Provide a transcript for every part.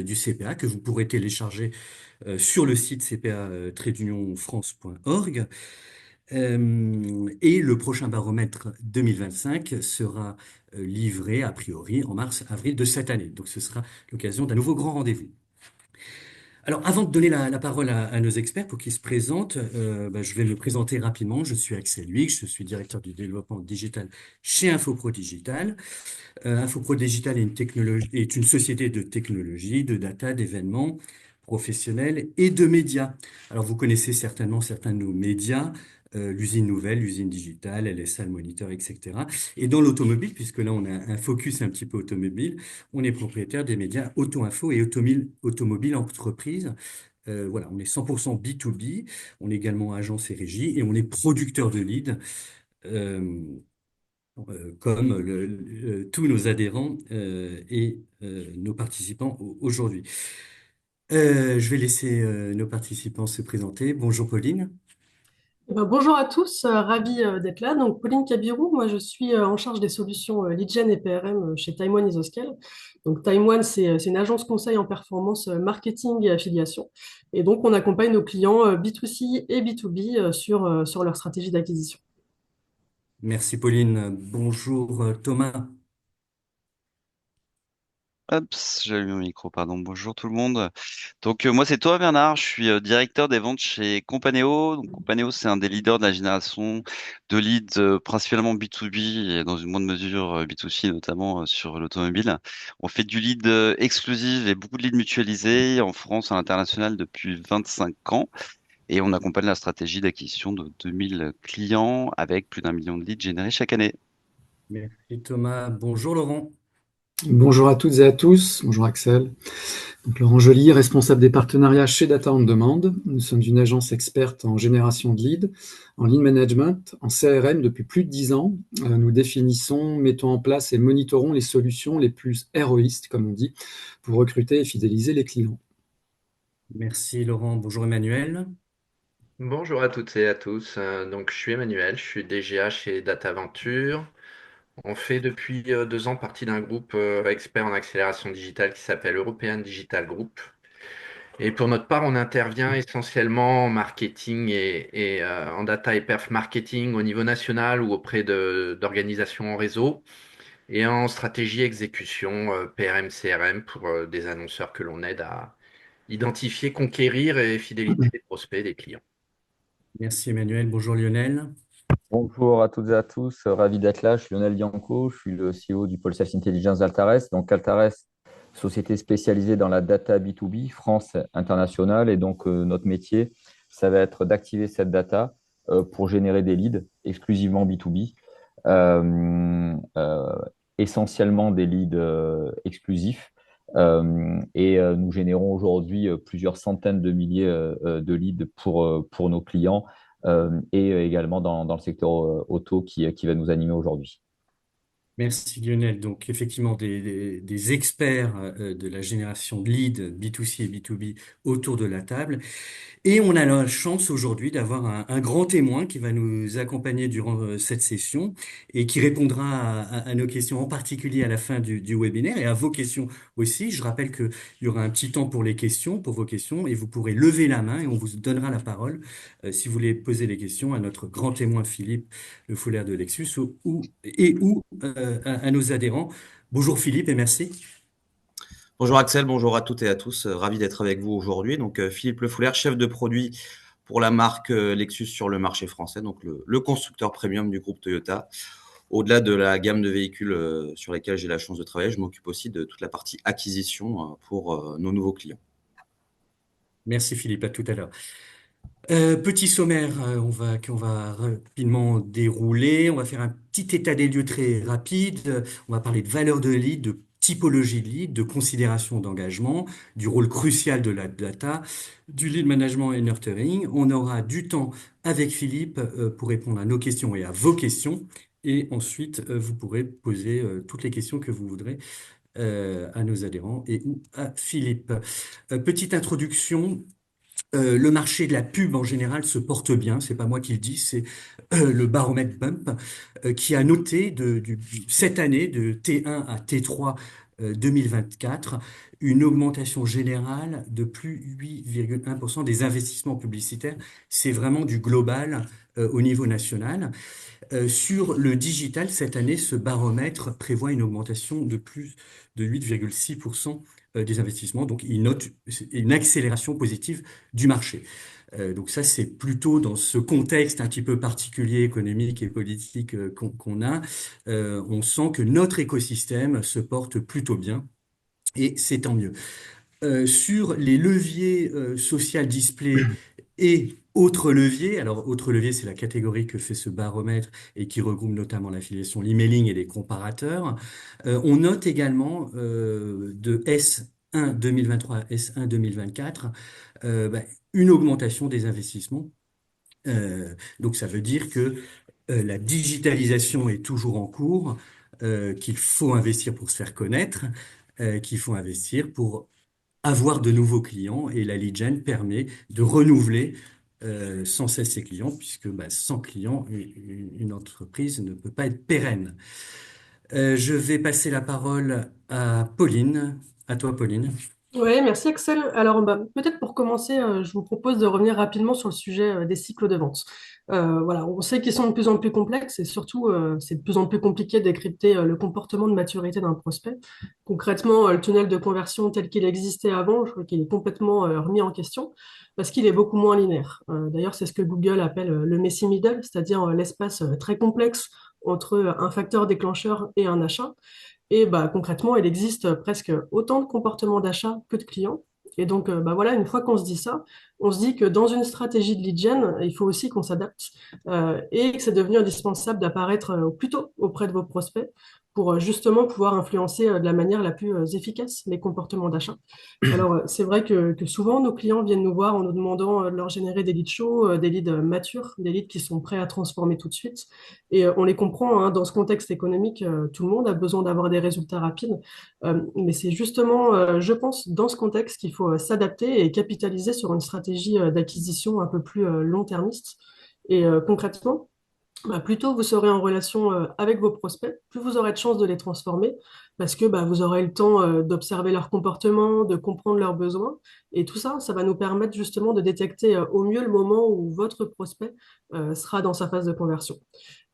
du CPA que vous pourrez télécharger sur le site cpa-france.org. Et le prochain baromètre 2025 sera livré a priori en mars-avril de cette année. Donc ce sera l'occasion d'un nouveau grand rendez-vous. Alors, avant de donner la parole à nos experts pour qu'ils se présentent, je vais me présenter rapidement. Je suis Axel Huyghe, je suis directeur du développement digital chez Infopro Digital. Infopro Digital est une société de technologie, de data, d'événements professionnels et de médias. Alors, vous connaissez certainement certains de nos médias, l'usine Nouvelle, l'usine digitale, LSA, le Moniteur, etc. Et dans l'automobile, puisque là, on a un focus un petit peu automobile, on est propriétaire des médias Auto-Info et Automobile Entreprise. Voilà, on est 100% B2B, on est également agence et régie et on est producteur de leads. Euh, Comme tous nos adhérents et nos participants aujourd'hui. Je vais laisser nos participants se présenter. Bonjour Pauline. Eh ben, bonjour à tous, ravi d'être là. Donc, Pauline Cabirou, moi je suis en charge des solutions lead gen et PRM chez Time One Isoscale. Donc, Time One, c'est une agence conseil en performance marketing et affiliation. Et donc, on accompagne nos clients B2C et B2B sur leur stratégie d'acquisition. Merci Pauline. Bonjour Thomas. Hop, j'ai mis mon micro, pardon. Bonjour tout le monde. Donc moi c'est Thomas Bernard, je suis directeur des ventes chez Companeo. Donc Companeo c'est un des leaders de la génération de leads principalement B2B et dans une moindre mesure B2C notamment sur l'automobile. On fait du lead exclusif et beaucoup de leads mutualisés en France, à l'international depuis 25 ans et on accompagne la stratégie d'acquisition de 2000 clients avec plus d'1 million de leads générés chaque année. Merci Thomas. Bonjour Laurent. Bonjour à toutes et à tous. Bonjour Axel. Donc, Laurent Joly, responsable des partenariats chez Data On Demand. Nous sommes une agence experte en génération de leads, en lead management, en CRM depuis plus de 10 ans. Nous définissons, mettons en place et monitorons les solutions les plus héroïstes, comme on dit, pour recruter et fidéliser les clients. Merci Laurent. Bonjour Emmanuel. Bonjour à toutes et à tous. Donc, je suis Emmanuel, je suis DGA chez DataVenture. On fait depuis 2 ans partie d'un groupe expert en accélération digitale qui s'appelle European Digital Group. Et pour notre part, on intervient essentiellement en marketing et en data et perf marketing au niveau national ou auprès d'organisations en réseau et en stratégie exécution PRM, CRM pour des annonceurs que l'on aide à identifier, conquérir et fidélité des prospects, des clients. Merci Emmanuel. Bonjour Lionel. Bonjour à toutes et à tous, ravi d'être là. Je suis Lionel Bianco, je suis le CEO du pôle Sales Intelligence d'Altares. Donc Altares, société spécialisée dans la data B2B, France internationale. Et donc notre métier, ça va être d'activer cette data pour générer des leads exclusivement B2B, euh, euh, essentiellement des leads exclusifs. Nous générons aujourd'hui plusieurs centaines de milliers de leads pour nos clients et également dans le secteur auto qui va nous animer aujourd'hui. Merci Lionel. Donc effectivement des experts de la génération de leads B2C et B2B autour de la table. Et on a la chance aujourd'hui d'avoir un grand témoin qui va nous accompagner durant cette session et qui répondra à nos questions, en particulier à la fin du webinaire et à vos questions aussi. Je rappelle qu'il y aura un petit temps pour les questions, pour vos questions, et vous pourrez lever la main et on vous donnera la parole si vous voulez poser les questions à notre grand témoin Philippe Le Foulaire de Lexus ou à nos adhérents. Bonjour Philippe et merci. Bonjour Axel, bonjour à toutes et à tous. Ravi d'être avec vous aujourd'hui. Donc Philippe Le Fouler, chef de produit pour la marque Lexus sur le marché français, donc le constructeur premium du groupe Toyota. Au-delà de la gamme de véhicules sur lesquels j'ai la chance de travailler, je m'occupe aussi de toute la partie acquisition pour nos nouveaux clients. Merci Philippe, à tout à l'heure. Petit sommaire, qu'on va rapidement dérouler. On va faire un petit état des lieux très rapide. On va parler de valeur de lead, de typologie de lead, de considération d'engagement, du rôle crucial de la data, du lead management et nurturing. On aura du temps avec Philippe pour répondre à nos questions et à vos questions. Et ensuite, vous pourrez poser toutes les questions que vous voudrez à nos adhérents et ou à Philippe. Petite introduction. Le marché de la pub en général se porte bien, c'est pas moi qui le dis, c'est le baromètre Bump qui a noté cette année de T1 à T3 2024 une augmentation générale de plus 8,1% des investissements publicitaires. C'est vraiment du global au niveau national. Sur le digital, cette année, ce baromètre prévoit une augmentation de plus de 8,6% des investissements. Donc, il note une accélération positive du marché. Donc ça, c'est plutôt dans ce contexte un petit peu particulier, économique et politique qu'on a. On sent que notre écosystème se porte plutôt bien et c'est tant mieux. Sur les leviers social display et autres leviers, alors autres leviers, c'est la catégorie que fait ce baromètre et qui regroupe notamment l'affiliation, l'emailing et les comparateurs. On note également de S1 2023 à S1 2024 bah, une augmentation des investissements. Donc ça veut dire que la digitalisation est toujours en cours, qu'il faut investir pour se faire connaître, qu'il faut investir pour avoir de nouveaux clients et la lead gen permet de renouveler sans cesse ses clients puisque bah, sans clients, une entreprise ne peut pas être pérenne. Je vais passer la parole à Pauline. À toi, Pauline. Oui, merci Axel. Alors, bah, peut-être pour commencer, je vous propose de revenir rapidement sur le sujet des cycles de vente. Voilà, on sait qu'ils sont de plus en plus complexes et surtout, c'est de plus en plus compliqué de décrypter le comportement de maturité d'un prospect. Concrètement, le tunnel de conversion tel qu'il existait avant, je crois qu'il est complètement remis en question parce qu'il est beaucoup moins linéaire. D'ailleurs, c'est ce que Google appelle le messy middle, c'est-à-dire l'espace très complexe entre un facteur déclencheur et un achat. Et bah, concrètement, il existe presque autant de comportements d'achat que de clients. Et donc, bah, voilà, une fois qu'on se dit ça, on se dit que dans une stratégie de lead gen, il faut aussi qu'on s'adapte et que c'est devenu indispensable d'apparaître au plus tôt auprès de vos prospects pour justement pouvoir influencer de la manière la plus efficace les comportements d'achat. Alors, c'est vrai que souvent, nos clients viennent nous voir en nous demandant de leur générer des leads chauds, des leads matures, des leads qui sont prêts à transformer tout de suite. Et on les comprend, hein, dans ce contexte économique, tout le monde a besoin d'avoir des résultats rapides. Mais c'est justement, je pense, dans ce contexte qu'il faut s'adapter et capitaliser sur une stratégie d'acquisition un peu plus long-termiste. Et concrètement, bah, plus tôt vous serez en relation avec vos prospects, plus vous aurez de chances de les transformer, parce que bah, vous aurez le temps d'observer leur comportement, de comprendre leurs besoins. Et tout ça, ça va nous permettre justement de détecter au mieux le moment où votre prospect sera dans sa phase de conversion.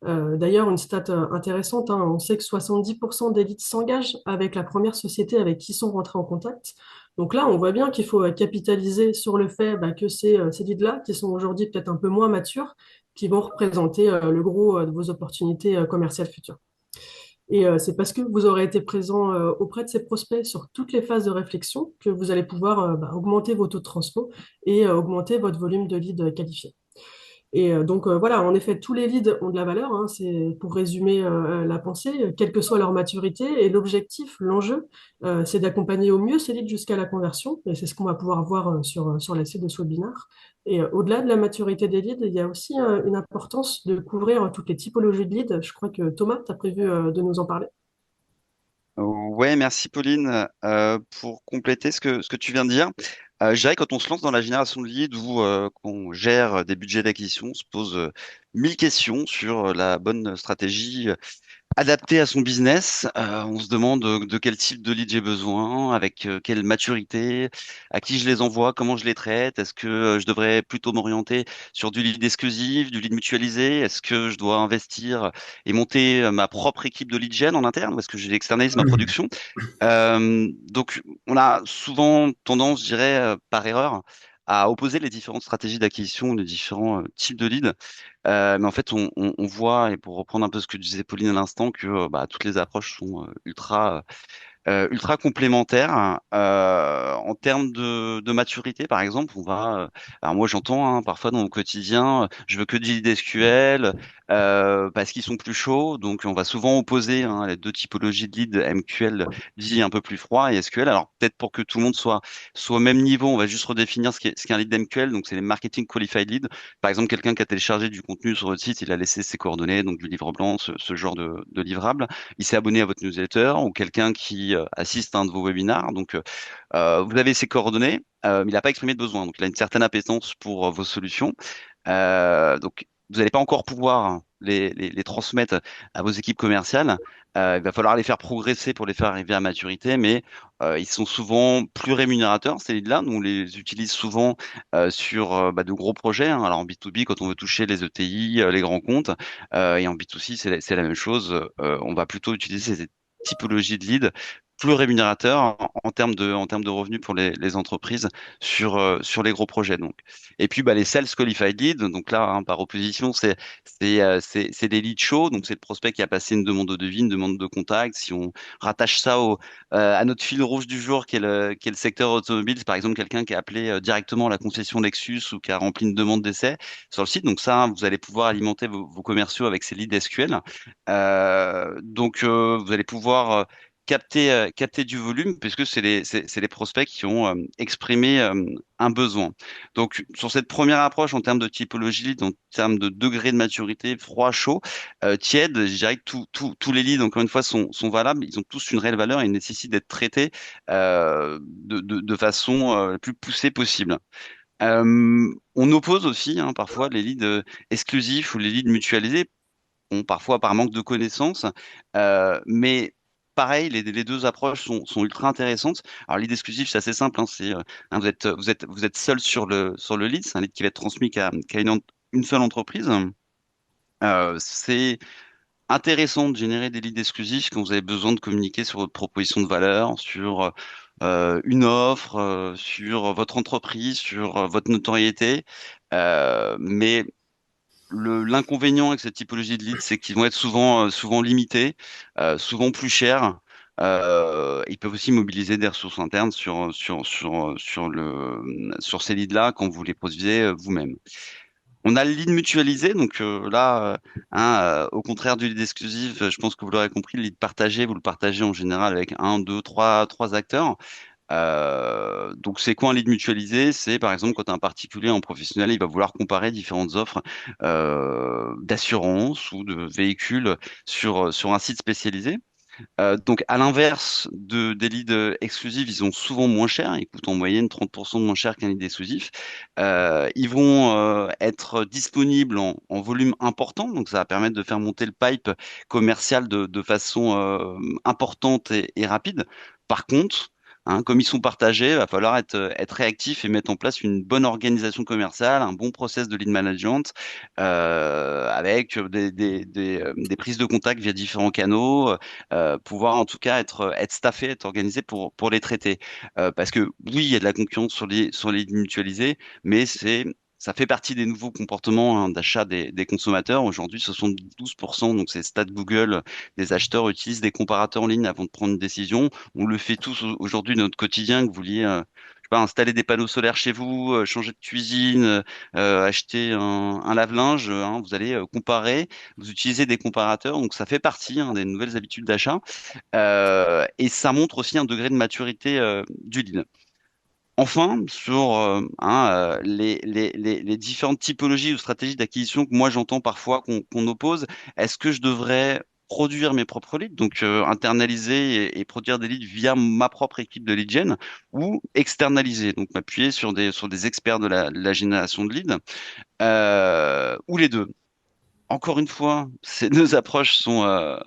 D'ailleurs, une stat intéressante, hein, on sait que 70% des leads s'engagent avec la première société avec qui ils sont rentrés en contact. Donc là, on voit bien qu'il faut capitaliser sur le fait bah, que ces leads-là, qui sont aujourd'hui peut-être un peu moins matures, qui vont représenter le gros de vos opportunités commerciales futures. Et c'est parce que vous aurez été présent auprès de ces prospects sur toutes les phases de réflexion que vous allez pouvoir bah, augmenter vos taux de transfo et augmenter votre volume de leads qualifiés. Et donc voilà, en effet, tous les leads ont de la valeur, hein, c'est pour résumer la pensée, quelle que soit leur maturité. Et l'objectif, l'enjeu, c'est d'accompagner au mieux ces leads jusqu'à la conversion. Et c'est ce qu'on va pouvoir voir sur la suite de ce webinaire. Et au-delà de la maturité des leads, il y a aussi une importance de couvrir toutes les typologies de leads. Je crois que Thomas, tu as prévu de nous en parler. Ouais, merci Pauline. Pour compléter ce que tu viens de dire, je dirais que quand on se lance dans la génération de leads ou qu'on gère des budgets d'acquisition, on se pose 1000 questions sur la bonne stratégie adapté à son business. On se demande de quel type de lead j'ai besoin, avec quelle maturité, à qui je les envoie, comment je les traite. Est-ce que je devrais plutôt m'orienter sur du lead exclusif, du lead mutualisé? Est-ce que je dois investir et monter ma propre équipe de lead gen en interne ou est-ce que je externalise ma production? Donc, on a souvent tendance, je dirais, par erreur, à opposer les différentes stratégies d'acquisition, les différents types de leads. Mais en fait, on voit, et pour reprendre un peu ce que disait Pauline à l'instant, que bah, toutes les approches sont ultra complémentaires. En termes de maturité, par exemple, on va. Alors moi, j'entends hein, parfois dans mon quotidien, je veux que du lead SQL parce qu'ils sont plus chauds. Donc, on va souvent opposer hein, les deux typologies de lead MQL, dit un peu plus froid, et SQL. Alors peut-être pour que tout le monde soit au même niveau, on va juste redéfinir ce qu'est un lead MQL. Donc, c'est les Marketing Qualified Lead. Par exemple, quelqu'un qui a téléchargé du contenu sur votre site, il a laissé ses coordonnées, donc du livre blanc, ce genre de livrable. Il s'est abonné à votre newsletter ou quelqu'un qui assiste à un de vos webinars. Donc, vous avez ses coordonnées, mais il n'a pas exprimé de besoin. Donc, il a une certaine appétence pour vos solutions. Donc, vous n'allez pas encore pouvoir les transmettre à vos équipes commerciales. Il va falloir les faire progresser pour les faire arriver à maturité, mais ils sont souvent plus rémunérateurs, ces leads-là. Nous, on les utilise souvent sur de gros projets, hein. Alors en B2B, quand on veut toucher les ETI, les grands comptes, et en B2C, c'est la même chose. On va plutôt utiliser ces typologies de leads plus rémunérateurs en termes de revenus pour les entreprises sur les gros projets. Donc. Et puis les sales qualified leads, donc là, hein, par opposition, c'est des leads chauds, donc c'est le prospect qui a passé une demande de devis, une demande de contact. Si on rattache ça à notre fil rouge du jour, qui est le secteur automobile, c'est par exemple quelqu'un qui a appelé directement la concession Lexus ou qui a rempli une demande d'essai sur le site. Donc ça, hein, vous allez pouvoir alimenter vos commerciaux avec ces leads SQL. Vous allez pouvoir capter du volume puisque c'est les prospects qui ont exprimé un besoin. Donc, sur cette première approche en termes de typologie lead, en termes de degré de maturité, froid, chaud, tiède, je dirais que tous les leads, encore une fois, sont valables. Ils ont tous une réelle valeur et ils nécessitent d'être traités de façon la plus poussée possible. On oppose aussi hein, parfois les leads exclusifs ou les leads mutualisés, bon, parfois par manque de connaissances, mais pareil, les deux approches sont ultra intéressantes. Alors, lead exclusif, c'est assez simple, hein, hein, vous êtes seul sur le lead, c'est un lead qui va être transmis qu'à une seule entreprise. C'est intéressant de générer des leads exclusifs quand vous avez besoin de communiquer sur votre proposition de valeur, sur une offre, sur votre entreprise, sur votre notoriété. Mais l'inconvénient avec cette typologie de leads, c'est qu'ils vont être souvent limités, souvent plus chers. Ils peuvent aussi mobiliser des ressources internes sur ces leads-là quand vous les produisez vous-même. On a le lead mutualisé, donc au contraire du lead exclusif, je pense que vous l'aurez compris, le lead partagé, vous le partagez en général avec un, deux, trois acteurs. Donc, c'est quoi un lead mutualisé? C'est par exemple quand un particulier en professionnel, il va vouloir comparer différentes offres d'assurance ou de véhicules sur un site spécialisé. Donc, à l'inverse des leads exclusifs, ils sont souvent moins chers. Ils coûtent en moyenne 30% de moins cher qu'un lead exclusif. Ils vont être disponibles en volume important. Donc, ça va permettre de faire monter le pipe commercial de façon importante et rapide. Par contre, hein, comme ils sont partagés, il va falloir être réactif et mettre en place une bonne organisation commerciale, un bon process de lead management avec des prises de contact via différents canaux, pouvoir en tout cas être staffé, être organisé pour les traiter. Parce que oui, il y a de la concurrence sur les leads mutualisés, mais ça fait partie des nouveaux comportements hein, d'achat des consommateurs. Aujourd'hui, 72%, donc c'est stats Google, des acheteurs utilisent des comparateurs en ligne avant de prendre une décision. On le fait tous aujourd'hui dans notre quotidien, que vous vouliez je sais pas, installer des panneaux solaires chez vous, changer de cuisine, acheter un lave-linge, hein, vous allez comparer, vous utilisez des comparateurs, donc ça fait partie hein, des nouvelles habitudes d'achat. Et ça montre aussi un degré de maturité du lead. Enfin, sur les différentes typologies ou stratégies d'acquisition que moi j'entends parfois qu'on oppose, est-ce que je devrais produire mes propres leads, donc internaliser et produire des leads via ma propre équipe de lead gen, ou externaliser, donc m'appuyer sur des experts de la génération de leads, ou les deux? Encore une fois, ces deux approches sont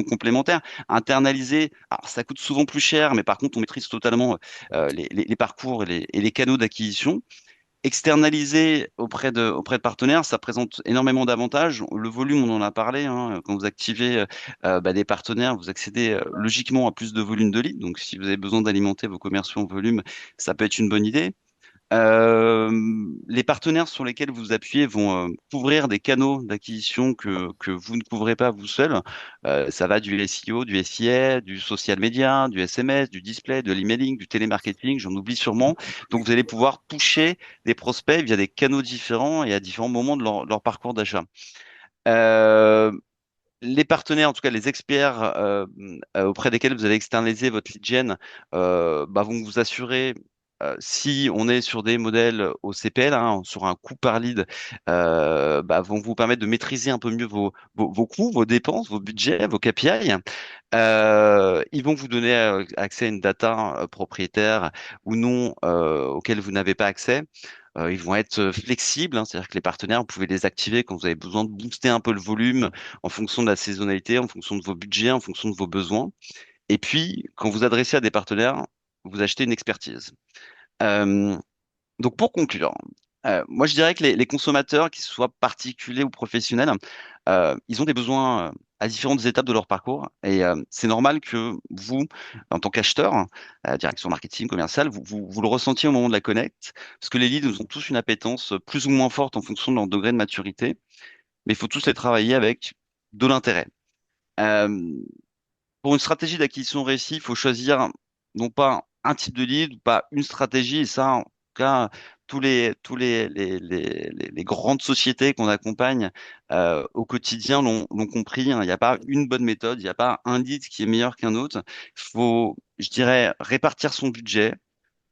complémentaires. Internaliser, alors ça coûte souvent plus cher, mais par contre, on maîtrise totalement les parcours et les canaux d'acquisition. Externaliser auprès de partenaires, ça présente énormément d'avantages. Le volume, on en a parlé, hein, quand vous activez des partenaires, vous accédez logiquement à plus de volume de leads. Donc, si vous avez besoin d'alimenter vos commerciaux en volume, ça peut être une bonne idée. Les partenaires sur lesquels vous appuyez vont couvrir des canaux d'acquisition que vous ne couvrez pas vous seul. Ça va du SEO, du SIA, du social media, du SMS, du display, de l'emailing, du télémarketing, j'en oublie sûrement. Donc vous allez pouvoir toucher des prospects via des canaux différents et à différents moments de leur parcours d'achat. Euh, les partenaires, en tout cas les experts auprès desquels vous allez externaliser votre lead gen, vont vous assurer, si on est sur des modèles au CPL, hein, sur un coût par lead, vont vous permettre de maîtriser un peu mieux vos coûts, vos dépenses, vos budgets, vos KPI. Ils vont vous donner accès à une data propriétaire ou non auquel vous n'avez pas accès. Ils vont être flexibles, hein, c'est-à-dire que les partenaires, vous pouvez les activer quand vous avez besoin de booster un peu le volume en fonction de la saisonnalité, en fonction de vos budgets, en fonction de vos besoins. Et puis, quand vous adressez à des partenaires, vous achetez une expertise. Euh, donc, pour conclure, moi, je dirais que les consommateurs, qu'ils soient particuliers ou professionnels, ils ont des besoins à différentes étapes de leur parcours. Et c'est normal que vous, en tant qu'acheteur, direction marketing, commercial, vous le ressentiez au moment de la connect, parce que les leads ont tous une appétence plus ou moins forte en fonction de leur degré de maturité, mais il faut tous les travailler avec de l'intérêt. Euh, pour une stratégie d'acquisition réussie, il faut choisir non pas un type de lead, ou pas une stratégie, et ça, en tout cas, les grandes sociétés qu'on accompagne au quotidien l'ont compris, hein. Il n'y a pas une bonne méthode, il n'y a pas un lead qui est meilleur qu'un autre. Il faut, je dirais, répartir son budget,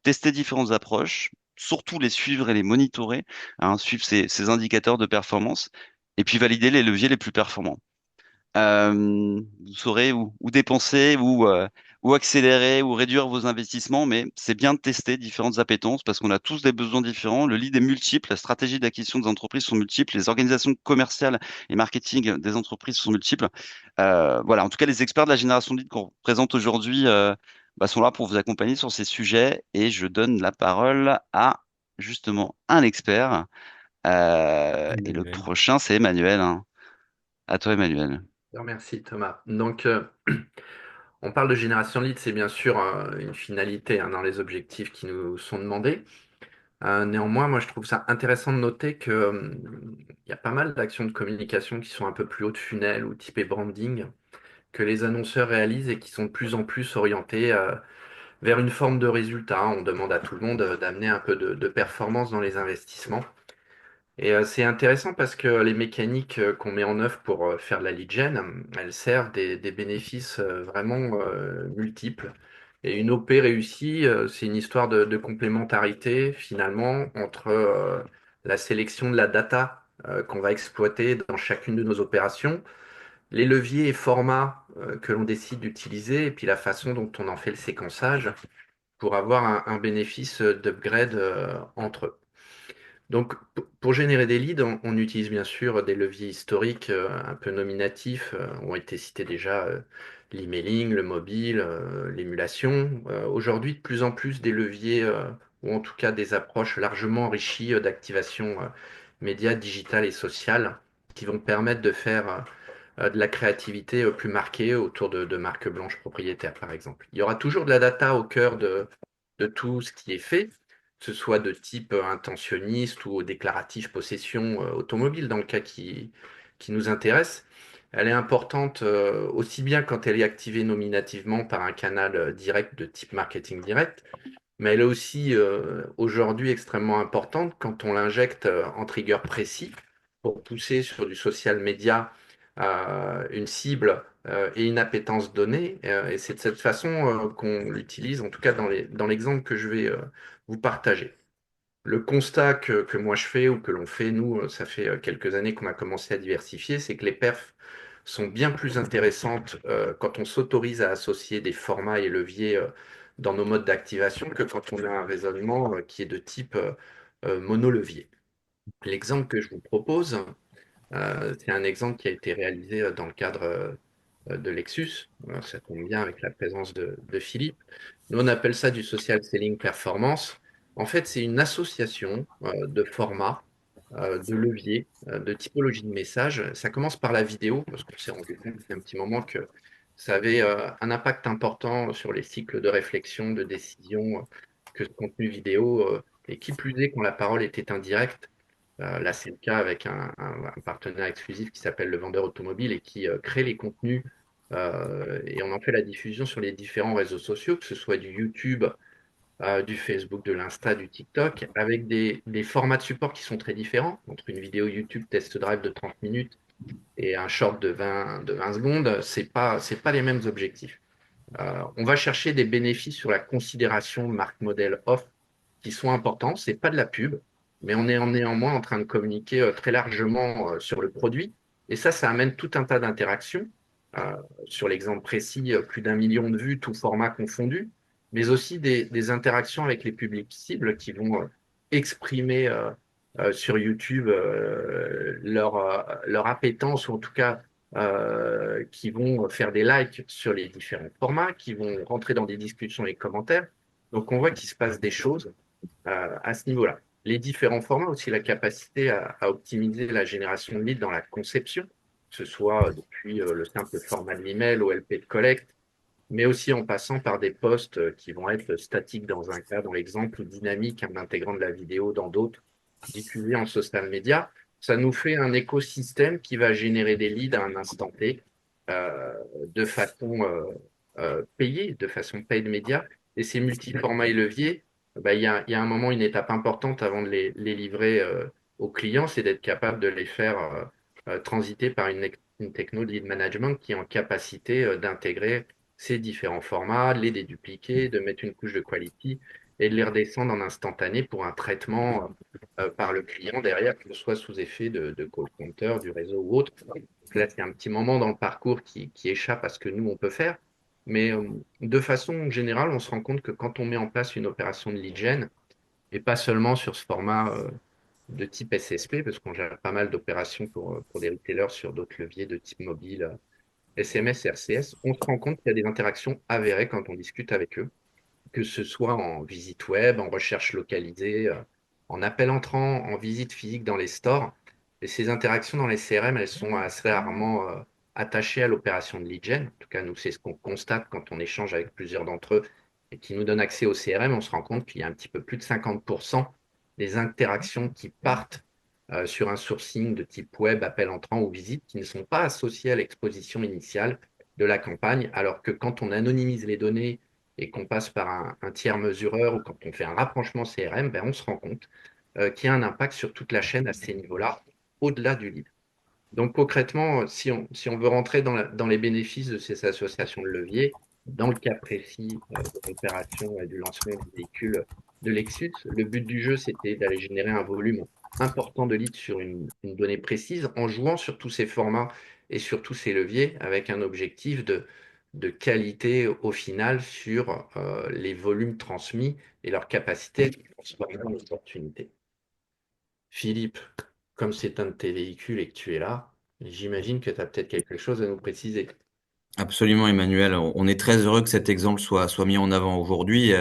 tester différentes approches, surtout les suivre et les monitorer, hein, suivre ces indicateurs de performance, et puis valider les leviers les plus performants. Vous saurez où dépenser, ou accélérer, ou réduire vos investissements, mais c'est bien de tester différentes appétences parce qu'on a tous des besoins différents. Le lead est multiple, la stratégie d'acquisition des entreprises sont multiples, les organisations commerciales et marketing des entreprises sont multiples. Voilà, en tout cas, les experts de la génération de lead qu'on présente aujourd'hui sont là pour vous accompagner sur ces sujets et je donne la parole à justement un expert. Et le Emmanuel. prochain, c'est Emmanuel, hein. À toi, Emmanuel. Merci Thomas. Donc, on parle de génération de leads, c'est bien sûr une finalité hein, dans les objectifs qui nous sont demandés. Néanmoins, moi, je trouve ça intéressant de noter que, il y a pas mal d'actions de communication qui sont un peu plus haut de funnel ou typées branding que les annonceurs réalisent et qui sont de plus en plus orientées vers une forme de résultat. On demande à tout le monde d'amener un peu de performance dans les investissements. Et c'est intéressant parce que les mécaniques qu'on met en œuvre pour faire de la lead gen, elles servent des bénéfices vraiment multiples. Et une OP réussie, c'est une histoire de complémentarité finalement entre la sélection de la data qu'on va exploiter dans chacune de nos opérations, les leviers et formats que l'on décide d'utiliser, et puis la façon dont on en fait le séquençage pour avoir un bénéfice d'upgrade entre eux. Donc, pour générer des leads, on utilise bien sûr des leviers historiques un peu nominatifs, ont été cités déjà l'emailing, le mobile, l'émulation. Aujourd'hui, de plus en plus des leviers, ou en tout cas des approches largement enrichies d'activation média, digitale et sociale, qui vont permettre de faire de la créativité plus marquée autour de marques blanches propriétaires, par exemple. Il y aura toujours de la data au cœur de tout ce qui est fait, que ce soit de type intentionniste ou déclaratif possession automobile, dans le cas qui nous intéresse. Elle est importante aussi bien quand elle est activée nominativement par un canal direct de type marketing direct, mais elle est aussi aujourd'hui extrêmement importante quand on l'injecte en trigger précis pour pousser sur du social media une cible et une appétence donnée. Et c'est de cette façon qu'on l'utilise, en tout cas dans l'exemple que je vais vous partager. Le constat que moi je fais ou que l'on fait, nous, ça fait quelques années qu'on a commencé à diversifier, c'est que les perfs sont bien plus intéressantes quand on s'autorise à associer des formats et leviers dans nos modes d'activation que quand on a un raisonnement qui est de type monolevier. L'exemple que je vous propose, c'est un exemple qui a été réalisé dans le cadre de Lexus. Ça tombe bien avec la présence de Philippe. Nous, on appelle ça du social selling performance. En fait, c'est une association de formats, de leviers, de typologie de messages. Ça commence par la vidéo, parce qu'on s'est rendu compte il y a un petit moment que ça avait un impact important sur les cycles de réflexion, de décision, que ce contenu vidéo, et qui plus est quand la parole était indirecte. Là, c'est le cas avec un partenaire exclusif qui s'appelle Le Vendeur Automobile et qui crée les contenus et on en fait la diffusion sur les différents réseaux sociaux, que ce soit du YouTube, du Facebook, de l'Insta, du TikTok, avec des formats de support qui sont très différents. Entre une vidéo YouTube test drive de 30 minutes et un short de 20 secondes, c'est pas les mêmes objectifs. On va chercher des bénéfices sur la considération marque modèle off qui sont importants. C'est pas de la pub, mais on est néanmoins en train de communiquer très largement sur le produit. Et ça amène tout un tas d'interactions. Euh, sur l'exemple précis, plus d'un million de vues, tout format confondu, mais aussi des interactions avec les publics cibles qui vont exprimer sur YouTube leur appétence, ou en tout cas qui vont faire des likes sur les différents formats, qui vont rentrer dans des discussions et commentaires. Donc on voit qu'il se passe des choses à ce niveau-là. Les différents formats, aussi la capacité à optimiser la génération de leads dans la conception, que ce soit depuis le simple format de l'email au LP de collecte, mais aussi en passant par des posts qui vont être statiques dans un cas, dans l'exemple, ou dynamiques en intégrant de la vidéo dans d'autres, diffusés en social media. Ça nous fait un écosystème qui va générer des leads à un instant T euh, de façon payée, de façon paid média. Et ces multi-formats et leviers, bah, il y a un moment, une étape importante avant de les livrer aux clients, c'est d'être capable de les faire transiter par une techno de lead management qui est en capacité d'intégrer ces différents formats, de les dédupliquer, de mettre une couche de quality et de les redescendre en instantané pour un traitement par le client derrière, que ce soit sous effet de call counter, du réseau ou autre. Là, c'est un petit moment dans le parcours qui échappe à ce que nous, on peut faire. Mais de façon générale, on se rend compte que quand on met en place une opération de lead gen, et pas seulement sur ce format de type SSP, parce qu'on gère pas mal d'opérations pour des retailers sur d'autres leviers de type mobile, SMS, RCS, on se rend compte qu'il y a des interactions avérées quand on discute avec eux, que ce soit en visite web, en recherche localisée, en appel entrant, en visite physique dans les stores. Et ces interactions dans les CRM, elles sont assez rarement attachées à l'opération de lead gen. En tout cas, nous, c'est ce qu'on constate quand on échange avec plusieurs d'entre eux et qui nous donnent accès au CRM. On se rend compte qu'il y a un petit peu plus de 50% des interactions qui partent sur un sourcing de type web, appel entrant ou visite, qui ne sont pas associées à l'exposition initiale de la campagne, alors que quand on anonymise les données et qu'on passe par un tiers mesureur, ou quand on fait un rapprochement CRM, ben, on se rend compte qu'il y a un impact sur toute la chaîne à ces niveaux-là, au-delà du lead. Donc concrètement, si on veut rentrer dans les bénéfices de ces associations de leviers, dans le cas précis de l'opération et du lancement du véhicule de Lexus, le but du jeu, c'était d'aller générer un volume important de leads sur une donnée précise, en jouant sur tous ces formats et sur tous ces leviers, avec un objectif de qualité au final sur les volumes transmis et leur capacité à transformer en opportunité. Philippe, comme c'est un de tes véhicules et que tu es là, j'imagine que tu as peut-être quelque chose à nous préciser. Absolument, Emmanuel. On est très heureux que cet exemple soit mis en avant aujourd'hui.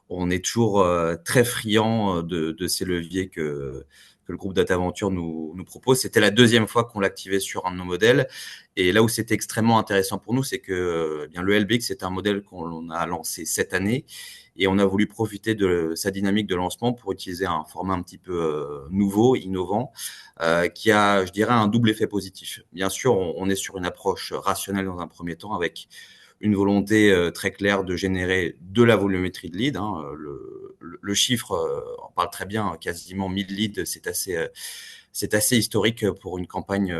On est toujours très friand de ces leviers que le groupe DataVenture nous propose. C'était la deuxième fois qu'on l'activait sur un de nos modèles. Et là où c'était extrêmement intéressant pour nous, c'est que bien, le LBX, c'est un modèle qu'on a lancé cette année. Et on a voulu profiter de sa dynamique de lancement pour utiliser un format un petit peu nouveau, innovant, qui a, je dirais, un double effet positif. Bien sûr, on est sur une approche rationnelle dans un premier temps, avec une volonté très claire de générer de la volumétrie de leads. Hein. Le chiffre, on parle très bien, quasiment 1000 leads, c'est assez historique pour une campagne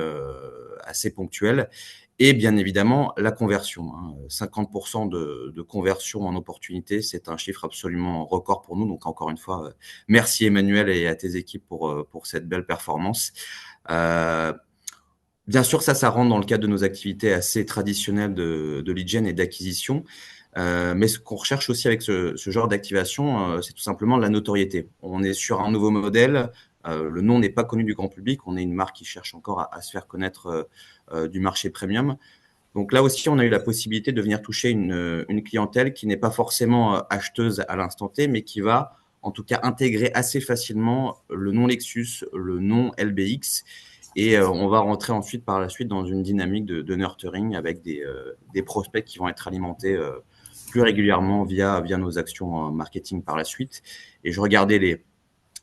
assez ponctuelle. Et bien évidemment, la conversion. Hein. 50% de conversion en opportunité, c'est un chiffre absolument record pour nous. Donc encore une fois, merci Emmanuel et à tes équipes pour cette belle performance. Bien sûr, ça rentre dans le cadre de nos activités assez traditionnelles de lead gen et d'acquisition. Mais ce qu'on recherche aussi avec ce genre d'activation, c'est tout simplement la notoriété. On est sur un nouveau modèle. Le nom n'est pas connu du grand public. On est une marque qui cherche encore à se faire connaître du marché premium. Donc là aussi, on a eu la possibilité de venir toucher une clientèle qui n'est pas forcément acheteuse à l'instant T, mais qui va en tout cas intégrer assez facilement le nom Lexus, le nom LBX. Et on va rentrer ensuite par la suite dans une dynamique de nurturing avec des prospects qui vont être alimentés plus régulièrement via nos actions marketing par la suite. Et je regardais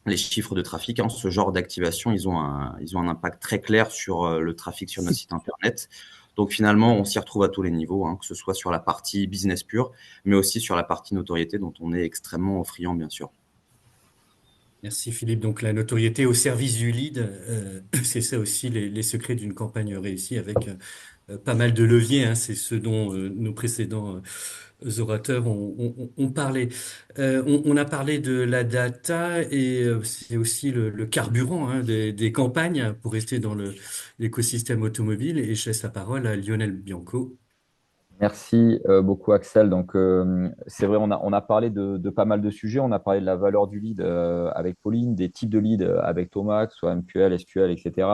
les chiffres de trafic. Hein. Ce genre d'activation, ils ont un impact très clair sur le trafic sur notre site internet. Donc finalement, on s'y retrouve à tous les niveaux, hein, que ce soit sur la partie business pure, mais aussi sur la partie notoriété dont on est extrêmement friand, bien sûr. Merci Philippe. Donc la notoriété au service du lead, c'est ça aussi les secrets d'une campagne réussie avec pas mal de leviers. Hein. C'est ce dont nos précédents orateurs ont parlé. On a parlé de la data et c'est aussi le carburant hein, des campagnes pour rester dans l'écosystème automobile. Et je laisse la parole à Lionel Bianco. Merci beaucoup, Axel. Donc, c'est vrai, on a parlé de pas mal de sujets. On a parlé de la valeur du lead avec Pauline, des types de lead avec Thomas, que ce soit MQL, SQL, etc.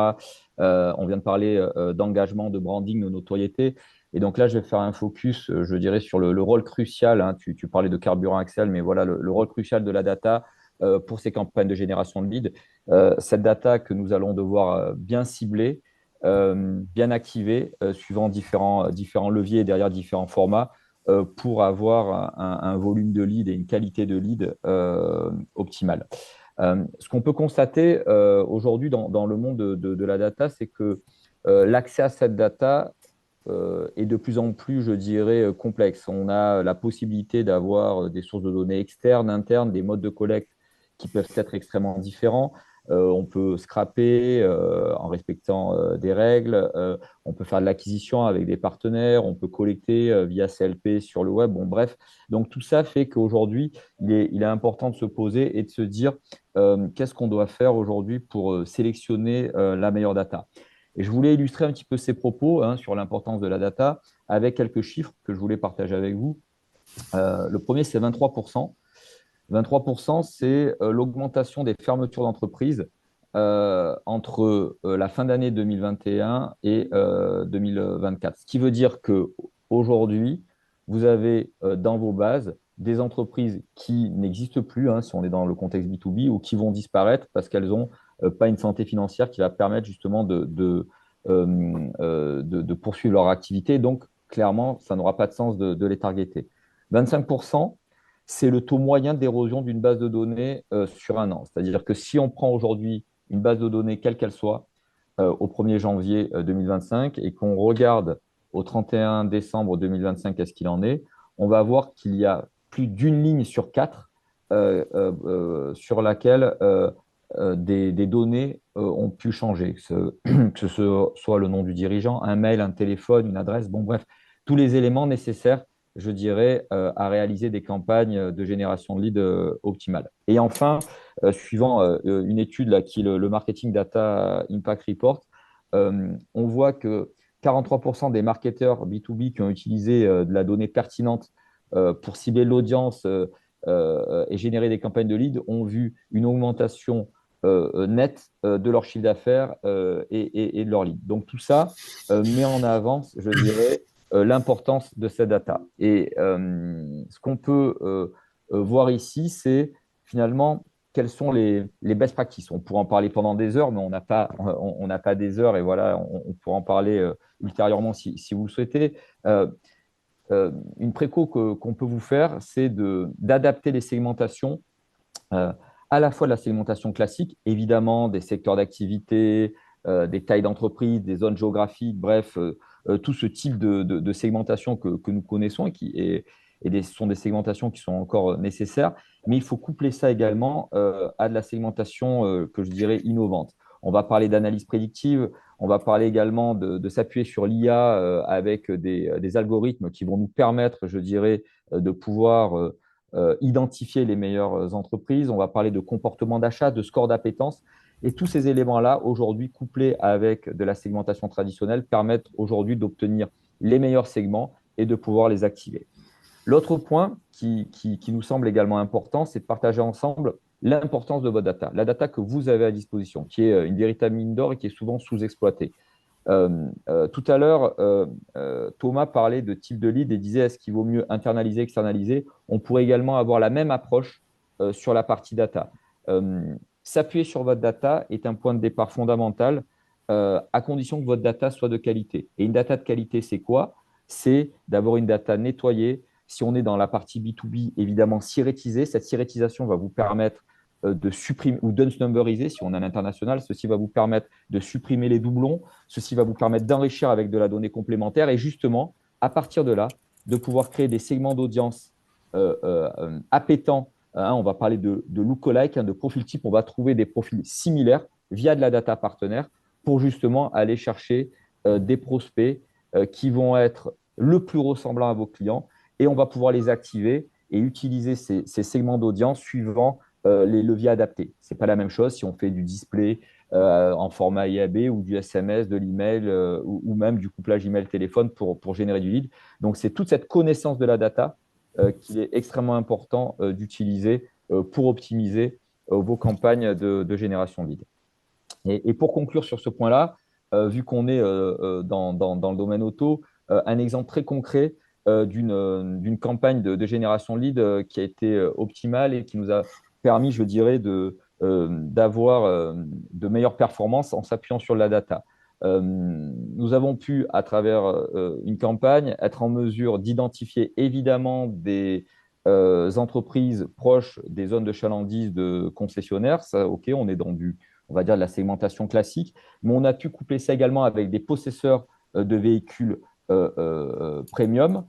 On vient de parler d'engagement, de branding, de notoriété. Et donc là, je vais faire un focus, je dirais, sur le rôle crucial, hein. Tu parlais de carburant, Axel, mais voilà, le rôle crucial de la data pour ces campagnes de génération de leads. Cette data que nous allons devoir bien cibler, bien activé suivant différents leviers et derrière différents formats pour avoir un volume de lead et une qualité de lead optimale. Ce qu'on peut constater aujourd'hui dans le monde de la data, c'est que l'accès à cette data est de plus en plus, je dirais, complexe. On a la possibilité d'avoir des sources de données externes, internes, des modes de collecte qui peuvent être extrêmement différents. On peut scraper en respectant des règles. On peut faire de l'acquisition avec des partenaires. On peut collecter via CLP sur le web. Bon, bref, donc tout ça fait qu'aujourd'hui, il est important de se poser et de se dire qu'est-ce qu'on doit faire aujourd'hui pour sélectionner la meilleure data. Et je voulais illustrer un petit peu ces propos hein, sur l'importance de la data avec quelques chiffres que je voulais partager avec vous. Le premier, c'est 23%. 23%, c'est l'augmentation des fermetures d'entreprises entre la fin d'année 2021 et 2024. Ce qui veut dire qu'aujourd'hui, vous avez dans vos bases des entreprises qui n'existent plus, hein, si on est dans le contexte B2B, ou qui vont disparaître parce qu'elles n'ont pas une santé financière qui va permettre justement de poursuivre leur activité. Donc, clairement, ça n'aura pas de sens de les targeter. 25%, c'est le taux moyen d'érosion d'une base de données sur un an. C'est-à-dire que si on prend aujourd'hui une base de données, quelle qu'elle soit, au 1er janvier 2025 et qu'on regarde au 31 décembre 2025 est-ce qu'il en est, on va voir qu'il y a plus d'une ligne sur quatre sur laquelle des données ont pu changer, que ce soit le nom du dirigeant, un mail, un téléphone, une adresse, bon bref, tous les éléments nécessaires je dirais, à réaliser des campagnes de génération de leads optimales. Et enfin, suivant une étude là, qui est le Marketing Data Impact Report, on voit que 43% des marketeurs B2B qui ont utilisé de la donnée pertinente pour cibler l'audience et générer des campagnes de leads ont vu une augmentation nette de leur chiffre d'affaires et de leur lead. Donc tout ça met en avant, je dirais, l'importance de cette data. Et ce qu'on peut voir ici, c'est finalement quelles sont les best practices. On pourrait en parler pendant des heures, mais on n'a pas des heures et voilà, on pourra en parler ultérieurement si vous le souhaitez. Une préco qu'on peut vous faire, c'est d'adapter les segmentations à la fois de la segmentation classique, évidemment des secteurs d'activité, des tailles d'entreprise, des zones géographiques, bref, tout ce type de segmentation que nous connaissons ce sont des segmentations qui sont encore nécessaires, mais il faut coupler ça également à de la segmentation que je dirais innovante. On va parler d'analyse prédictive, on va parler également de s'appuyer sur l'IA avec des algorithmes qui vont nous permettre, je dirais, de pouvoir identifier les meilleures entreprises. On va parler de comportement d'achat, de score d'appétence. Et tous ces éléments-là, aujourd'hui, couplés avec de la segmentation traditionnelle, permettent aujourd'hui d'obtenir les meilleurs segments et de pouvoir les activer. L'autre point qui nous semble également important, c'est de partager ensemble l'importance de votre data, la data que vous avez à disposition, qui est une véritable mine d'or et qui est souvent sous-exploitée. Tout à l'heure, Thomas parlait de type de lead et disait est-ce qu'il vaut mieux internaliser, externaliser. On pourrait également avoir la même approche sur la partie data. S'appuyer sur votre data est un point de départ fondamental à condition que votre data soit de qualité. Et une data de qualité, c'est quoi? C'est d'avoir une data nettoyée. Si on est dans la partie B2B, évidemment sirétisée, cette sirétisation va vous permettre de supprimer ou d'unsnumberiser, si on est à l'international, ceci va vous permettre de supprimer les doublons, ceci va vous permettre d'enrichir avec de la donnée complémentaire et justement, à partir de là, de pouvoir créer des segments d'audience appétants. On va parler de lookalike, de profil type, on va trouver des profils similaires via de la data partenaire pour justement aller chercher des prospects qui vont être le plus ressemblant à vos clients et on va pouvoir les activer et utiliser ces segments d'audience suivant les leviers adaptés. Ce n'est pas la même chose si on fait du display, en format IAB ou du SMS, de l'email ou même du couplage email-téléphone pour générer du lead. Donc, c'est toute cette connaissance de la data qu'il est extrêmement important d'utiliser pour optimiser vos campagnes de génération de lead. Et pour conclure sur ce point-là, vu qu'on est dans le domaine auto, un exemple très concret d'une campagne de génération de lead qui a été optimale et qui nous a permis, je dirais, d'avoir de meilleures performances en s'appuyant sur la data. Nous avons pu, à travers une campagne, être en mesure d'identifier évidemment des entreprises proches des zones de chalandise de concessionnaires. Ça, OK, on est dans on va dire, de la segmentation classique, mais on a pu coupler ça également avec des possesseurs de véhicules premium.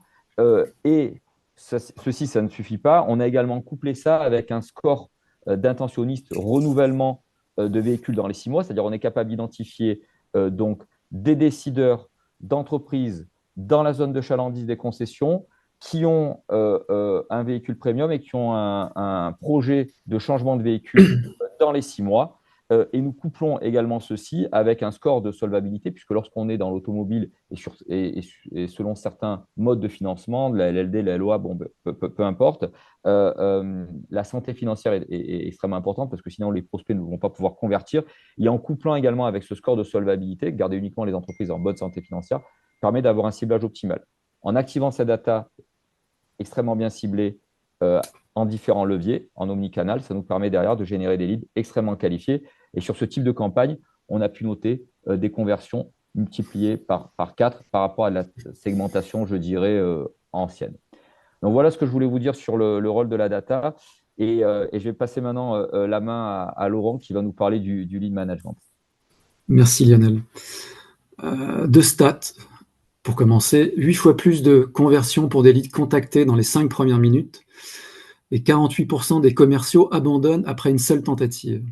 Et ceci, ça ne suffit pas. On a également couplé ça avec un score d'intentionniste renouvellement de véhicules dans les 6 mois, c'est-à-dire on est capable d'identifier donc des décideurs d'entreprises dans la zone de chalandise des concessions qui ont un véhicule premium et qui ont un projet de changement de véhicule dans les 6 mois. Et nous couplons également ceci avec un score de solvabilité, puisque lorsqu'on est dans l'automobile et selon certains modes de financement, de la LLD, la LOA, bon, peu importe, la santé financière est extrêmement importante parce que sinon les prospects ne vont pas pouvoir convertir. Et en couplant également avec ce score de solvabilité, garder uniquement les entreprises en bonne santé financière, permet d'avoir un ciblage optimal. En activant cette data extrêmement bien ciblée en différents leviers, en omnicanal, ça nous permet derrière de générer des leads extrêmement qualifiés. Et sur ce type de campagne, on a pu noter des conversions multipliées par 4 par rapport à la segmentation, je dirais, ancienne. Donc voilà ce que je voulais vous dire sur le rôle de la data. Et je vais passer maintenant la main à Laurent qui va nous parler du lead management. Merci Lionel. 2 stats. Pour commencer, 8 fois plus de conversions pour des leads contactés dans les 5 premières minutes et 48% des commerciaux abandonnent après une seule tentative.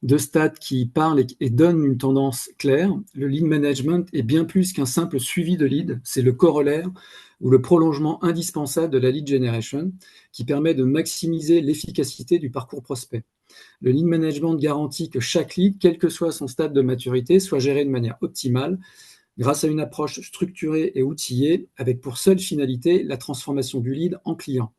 2 stats qui parlent et donnent une tendance claire. Le lead management est bien plus qu'un simple suivi de lead, c'est le corollaire ou le prolongement indispensable de la lead generation qui permet de maximiser l'efficacité du parcours prospect. Le lead management garantit que chaque lead, quel que soit son stade de maturité, soit géré de manière optimale grâce à une approche structurée et outillée avec pour seule finalité la transformation du lead en client.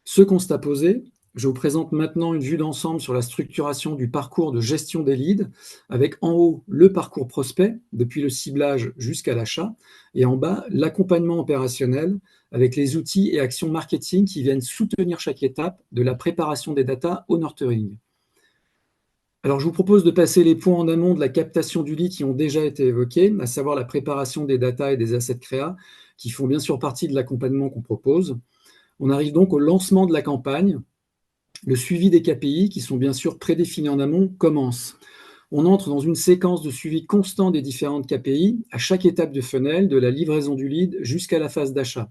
Ce constat posé, je vous présente maintenant une vue d'ensemble sur la structuration du parcours de gestion des leads, avec en haut le parcours prospect, depuis le ciblage jusqu'à l'achat, et en bas l'accompagnement opérationnel, avec les outils et actions marketing qui viennent soutenir chaque étape, de la préparation des data au nurturing. Alors, je vous propose de passer les points en amont de la captation du lead qui ont déjà été évoqués, à savoir la préparation des data et des assets créa, qui font bien sûr partie de l'accompagnement qu'on propose. On arrive donc au lancement de la campagne. Le suivi des KPI, qui sont bien sûr prédéfinis en amont, commence. On entre dans une séquence de suivi constant des différentes KPI à chaque étape de funnel, de la livraison du lead jusqu'à la phase d'achat.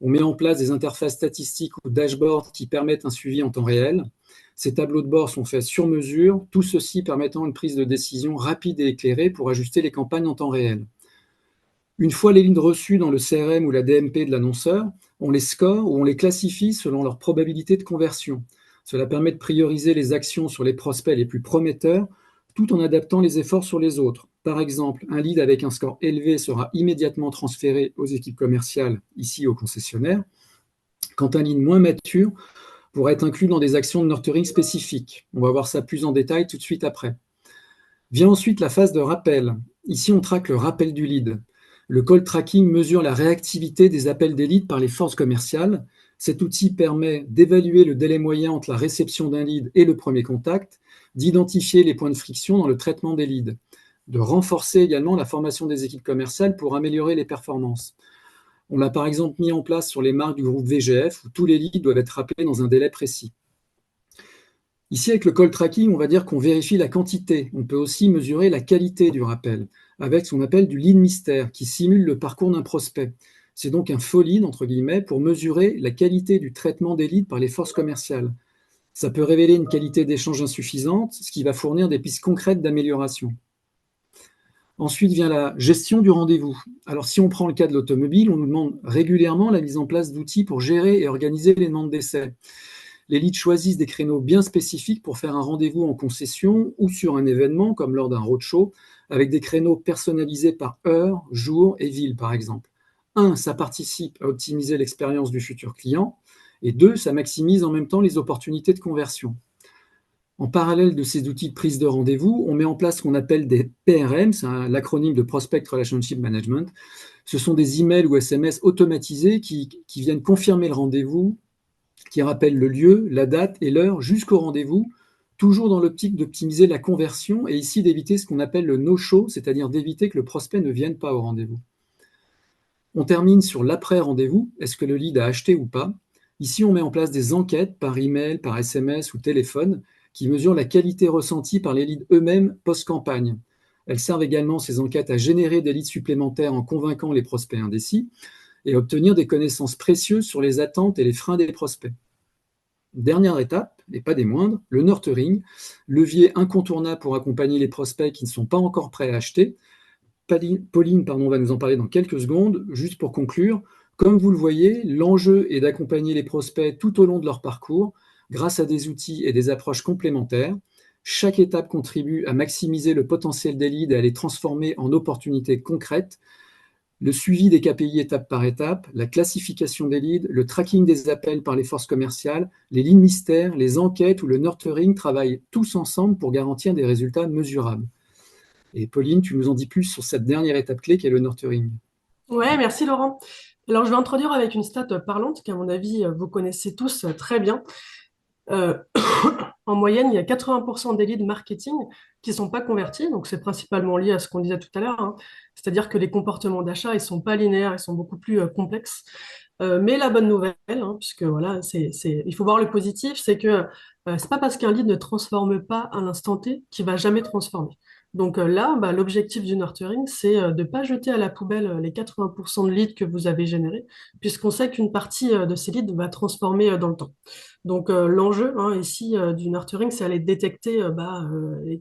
On met en place des interfaces statistiques ou dashboards qui permettent un suivi en temps réel. Ces tableaux de bord sont faits sur mesure, tout ceci permettant une prise de décision rapide et éclairée pour ajuster les campagnes en temps réel. Une fois les leads reçus dans le CRM ou la DMP de l'annonceur, on les score ou on les classifie selon leur probabilité de conversion. Cela permet de prioriser les actions sur les prospects les plus prometteurs, tout en adaptant les efforts sur les autres. Par exemple, un lead avec un score élevé sera immédiatement transféré aux équipes commerciales, ici aux concessionnaires, quand un lead moins mature pourra être inclus dans des actions de nurturing spécifiques. On va voir ça plus en détail tout de suite après. Vient ensuite la phase de rappel. Ici, on traque le rappel du lead. Le call tracking mesure la réactivité des appels des leads par les forces commerciales. Cet outil permet d'évaluer le délai moyen entre la réception d'un lead et le premier contact, d'identifier les points de friction dans le traitement des leads, de renforcer également la formation des équipes commerciales pour améliorer les performances. On l'a par exemple mis en place sur les marques du groupe VGF où tous les leads doivent être rappelés dans un délai précis. Ici, avec le call tracking, on va dire qu'on vérifie la quantité. On peut aussi mesurer la qualité du rappel avec ce qu'on appelle du lead mystère qui simule le parcours d'un prospect. C'est donc un faux lead, entre guillemets, pour mesurer la qualité du traitement des leads par les forces commerciales. Ça peut révéler une qualité d'échange insuffisante, ce qui va fournir des pistes concrètes d'amélioration. Ensuite vient la gestion du rendez-vous. Alors, si on prend le cas de l'automobile, on nous demande régulièrement la mise en place d'outils pour gérer et organiser les demandes d'essai. Les leads choisissent des créneaux bien spécifiques pour faire un rendez-vous en concession ou sur un événement, comme lors d'un roadshow, avec des créneaux personnalisés par heure, jour et ville, par exemple. Un, ça participe à optimiser l'expérience du futur client. Et deux, ça maximise en même temps les opportunités de conversion. En parallèle de ces outils de prise de rendez-vous, on met en place ce qu'on appelle des PRM, c'est l'acronyme de Prospect Relationship Management. Ce sont des emails ou SMS automatisés qui viennent confirmer le rendez-vous, qui rappellent le lieu, la date et l'heure jusqu'au rendez-vous, toujours dans l'optique d'optimiser la conversion et ici d'éviter ce qu'on appelle le no-show, c'est-à-dire d'éviter que le prospect ne vienne pas au rendez-vous. On termine sur l'après-rendez-vous, est-ce que le lead a acheté ou pas? Ici, on met en place des enquêtes par email, par SMS ou téléphone qui mesurent la qualité ressentie par les leads eux-mêmes post-campagne. Elles servent également, ces enquêtes, à générer des leads supplémentaires en convainquant les prospects indécis et à obtenir des connaissances précieuses sur les attentes et les freins des prospects. Dernière étape, et pas des moindres, le nurturing, levier incontournable pour accompagner les prospects qui ne sont pas encore prêts à acheter. Pauline va nous en parler dans quelques secondes. Juste pour conclure, comme vous le voyez, l'enjeu est d'accompagner les prospects tout au long de leur parcours grâce à des outils et des approches complémentaires. Chaque étape contribue à maximiser le potentiel des leads et à les transformer en opportunités concrètes. Le suivi des KPI étape par étape, la classification des leads, le tracking des appels par les forces commerciales, les lignes mystères, les enquêtes ou le nurturing travaillent tous ensemble pour garantir des résultats mesurables. Et Pauline, tu nous en dis plus sur cette dernière étape clé qui est le nurturing. Ouais, merci Laurent. Alors, je vais introduire avec une stat parlante qu'à mon avis, vous connaissez tous très bien. Euh, En moyenne, il y a 80% des leads marketing qui ne sont pas convertis, donc c'est principalement lié à ce qu'on disait tout à l'heure, hein. C'est-à-dire que les comportements d'achat, ils ne sont pas linéaires, ils sont beaucoup plus complexes. Mais la bonne nouvelle, hein, puisque voilà, il faut voir le positif, c'est que c'est pas parce qu'un lead ne transforme pas à l'instant T qu'il va jamais transformer. Donc là, bah, l'objectif du nurturing, c'est de ne pas jeter à la poubelle les 80% de leads que vous avez générés, puisqu'on sait qu'une partie de ces leads va transformer dans le temps. Donc l'enjeu hein, ici du nurturing, c'est aller détecter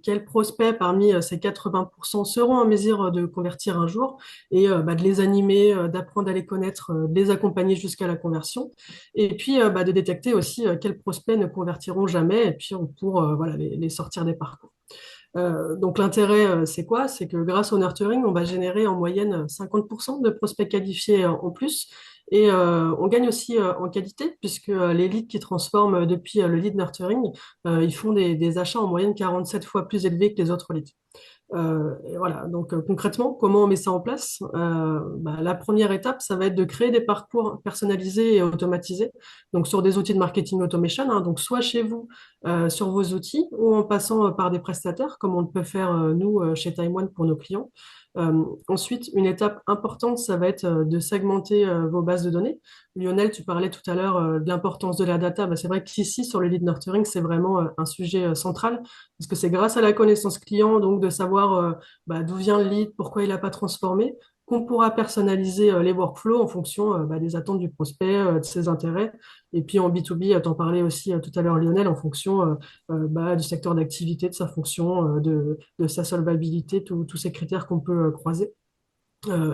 quels prospects parmi ces 80% seront en mesure de convertir un jour et de les animer, d'apprendre à les connaître, de les accompagner jusqu'à la conversion, et puis de détecter aussi quels prospects ne convertiront jamais, et puis pour voilà, les sortir des parcours. Donc l'intérêt, c'est quoi? C'est que grâce au nurturing, on va générer en moyenne 50% de prospects qualifiés en plus. Et on gagne aussi en qualité, puisque les leads qui transforment depuis le lead nurturing, ils font des achats en moyenne 47 fois plus élevés que les autres leads. Et voilà, donc concrètement, comment on met ça en place? La première étape, ça va être de créer des parcours personnalisés et automatisés, donc sur des outils de marketing automation, hein, donc soit chez vous, sur vos outils, ou en passant par des prestataires, comme on le peut faire nous chez Time One pour nos clients. Ensuite, une étape importante, ça va être de segmenter vos bases de données. Lionel, tu parlais tout à l'heure de l'importance de la data. C'est vrai qu'ici, sur le lead nurturing, c'est vraiment un sujet central parce que c'est grâce à la connaissance client, donc de savoir d'où vient le lead, pourquoi il n'a pas transformé, qu'on pourra personnaliser les workflows en fonction des attentes du prospect, de ses intérêts. Et puis en B2B, tu en parlais aussi tout à l'heure, Lionel, en fonction du secteur d'activité, de sa fonction, de sa solvabilité, tous ces critères qu'on peut croiser.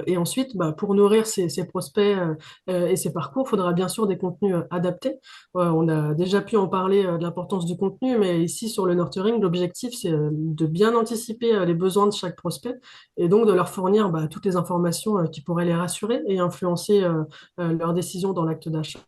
Et ensuite, pour nourrir ces prospects et ces parcours, il faudra bien sûr des contenus adaptés. On a déjà pu en parler de l'importance du contenu, mais ici sur le nurturing, l'objectif c'est de bien anticiper les besoins de chaque prospect et donc de leur fournir toutes les informations qui pourraient les rassurer et influencer leurs décisions dans l'acte d'achat.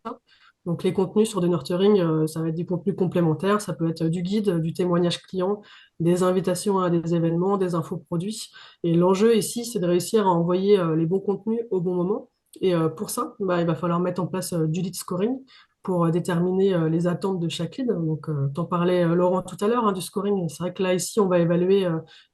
Donc les contenus sur du nurturing, ça va être du contenu complémentaire, ça peut être du guide, du témoignage client, des invitations à des événements, des infos produits. Et l'enjeu ici, c'est de réussir à envoyer les bons contenus au bon moment. Et pour ça, il va falloir mettre en place du lead scoring pour déterminer les attentes de chaque lead. Donc, t'en parlais, Laurent, tout à l'heure, hein, du scoring. C'est vrai que là, ici, on va évaluer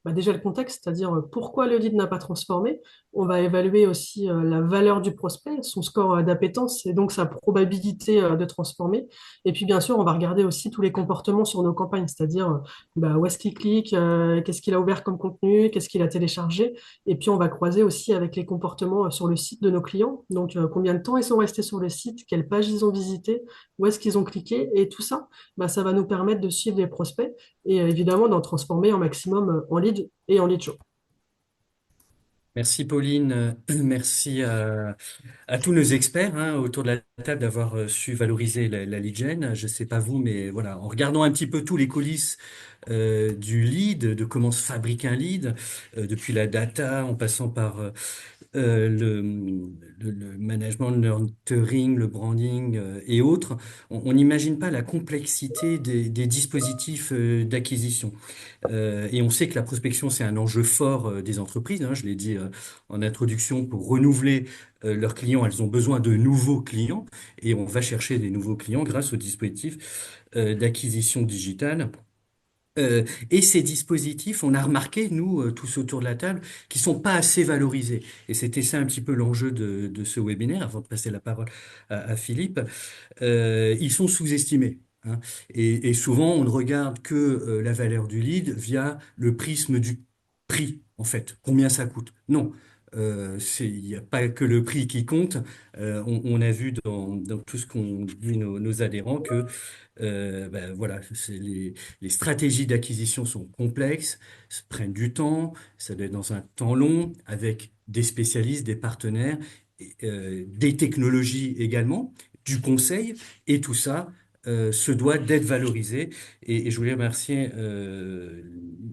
déjà le contexte, c'est-à-dire pourquoi le lead n'a pas transformé. On va évaluer aussi la valeur du prospect, son score d'appétence et donc sa probabilité de transformer. Et puis, bien sûr, on va regarder aussi tous les comportements sur nos campagnes, c'est-à-dire où est-ce qu'il clique, qu'est-ce qu'il a ouvert comme contenu, qu'est-ce qu'il a téléchargé. Et puis, on va croiser aussi avec les comportements sur le site de nos clients. Donc, combien de temps ils sont restés sur le site, quelles pages ils ont visité, où est-ce qu'ils ont cliqué. Et tout ça, ça va nous permettre de suivre les prospects et évidemment d'en transformer un maximum en lead et en lead show. Merci Pauline, merci à tous nos experts autour de la table d'avoir su valoriser la lead gen. Je sais pas vous, mais voilà, en regardant un petit peu tous les coulisses du lead, de comment se fabrique un lead, depuis la data, en passant par le management, le nurturing, le branding et autres, on n'imagine pas la complexité des dispositifs d'acquisition. Et on sait que la prospection, c'est un enjeu fort des entreprises. Je l'ai dit en introduction, pour renouveler leurs clients, elles ont besoin de nouveaux clients et on va chercher des nouveaux clients grâce aux dispositifs d'acquisition digitale. Et ces dispositifs, on a remarqué, nous, tous autour de la table, qui sont pas assez valorisés. Et c'était ça un petit peu l'enjeu de ce webinaire, avant de passer la parole à Philippe. Ils sont sous-estimés. Et souvent, on ne regarde que la valeur du lead via le prisme du prix, en fait. Combien ça coûte? Non. Il n'y a pas que le prix qui compte. On a vu dans tout ce qu'ont dit nos adhérents que ben voilà, les stratégies d'acquisition sont complexes, se prennent du temps, ça doit être dans un temps long, avec des spécialistes, des partenaires, des technologies également, du conseil, et tout ça se doit d'être valorisé. Et je voulais remercier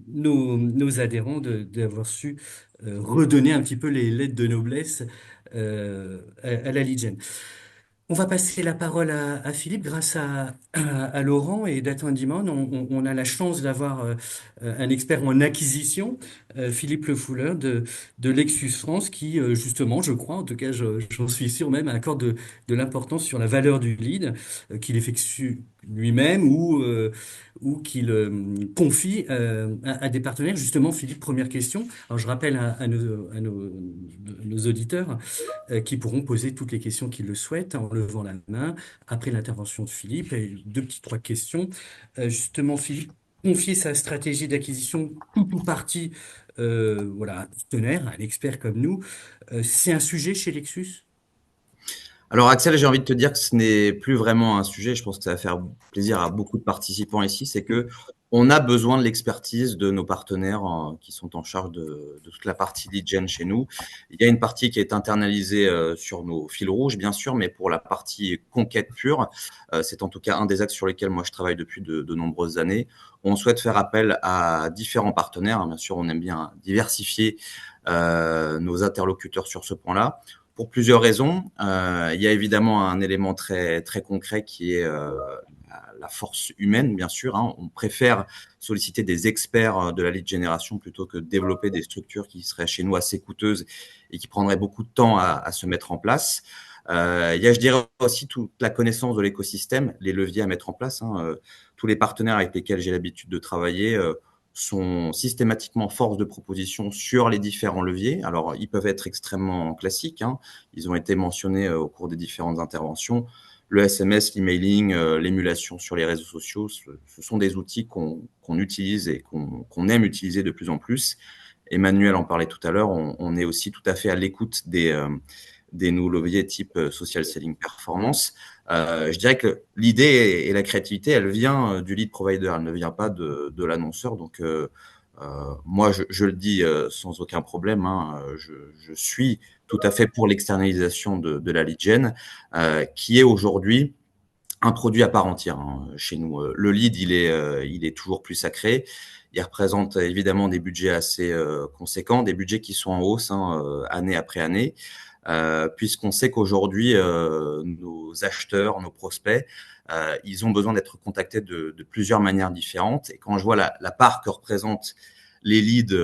nos adhérents d'avoir su redonner un petit peu les lettres de noblesse à la lead gen. On va passer la parole à Philippe grâce à Laurent et Data on Demand. On a la chance d'avoir un expert en acquisition, Philippe Le Fouler de Lexus France, qui justement, je crois, en tout cas j'en suis sûr même, accorde de l'importance sur la valeur du lead qu'il effectue lui-même ou qu'il confie à des partenaires. Justement, Philippe, première question. Alors je rappelle à nos auditeurs qui pourront poser toutes les questions qu'ils le souhaitent en levant la main après l'intervention de Philippe. Et trois questions. Justement, Philippe, confier sa stratégie d'acquisition tout ou partie voilà, à un partenaire, à un expert comme nous, c'est un sujet chez Lexus? Alors Axel, j'ai envie de te dire que ce n'est plus vraiment un sujet, je pense que ça va faire plaisir à beaucoup de participants ici, c'est que on a besoin de l'expertise de nos partenaires qui sont en charge de toute la partie lead gen chez nous. Il y a une partie qui est internalisée sur nos fils rouges, bien sûr, mais pour la partie conquête pure, c'est en tout cas un des axes sur lesquels moi je travaille depuis de nombreuses années. On souhaite faire appel à différents partenaires. Bien sûr, on aime bien diversifier nos interlocuteurs sur ce point-là. Pour plusieurs raisons. Il y a évidemment un élément très, très concret qui est la force humaine, bien sûr. On préfère solliciter des experts de la lead génération plutôt que de développer des structures qui seraient chez nous assez coûteuses et qui prendraient beaucoup de temps à se mettre en place. Il y a, je dirais, aussi toute la connaissance de l'écosystème, les leviers à mettre en place. Tous les partenaires avec lesquels j'ai l'habitude de travailler sont systématiquement force de proposition sur les différents leviers. Alors, ils peuvent être extrêmement classiques. Ils ont été mentionnés au cours des différentes interventions. Le SMS, l'emailing, l'émulation sur les réseaux sociaux, ce sont des outils qu'on utilise et qu'on aime utiliser de plus en plus. Emmanuel en parlait tout à l'heure. On est aussi tout à fait à l'écoute des nouveaux leviers type social selling performance. Je dirais que l'idée et la créativité, elle vient du lead provider, elle ne vient pas de l'annonceur. Donc, moi, je le dis sans aucun problème, je suis tout à fait pour l'externalisation de la lead gen, qui est aujourd'hui un produit à part entière chez nous. Le lead, il est toujours plus sacré. Il représente évidemment des budgets assez conséquents, des budgets qui sont en hausse année après année. Puisqu'on sait qu'aujourd'hui, nos acheteurs, nos prospects, ils ont besoin d'être contactés de plusieurs manières différentes. Et quand je vois la part que représentent les leads,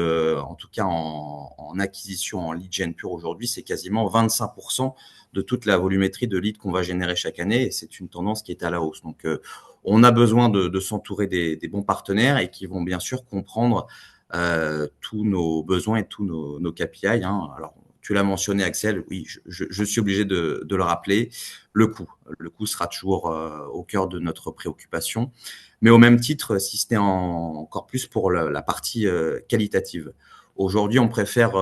en tout cas en acquisition, en lead gen pure aujourd'hui, c'est quasiment 25% de toute la volumétrie de leads qu'on va générer chaque année. Et c'est une tendance qui est à la hausse. Donc, on a besoin de s'entourer des bons partenaires et qui vont bien sûr comprendre tous nos besoins et tous nos KPI. Alors, tu l'as mentionné, Axel, oui, je suis obligé de le rappeler. Le coût sera toujours au cœur de notre préoccupation. Mais au même titre, si ce n'est encore plus pour la partie qualitative. Aujourd'hui, on préfère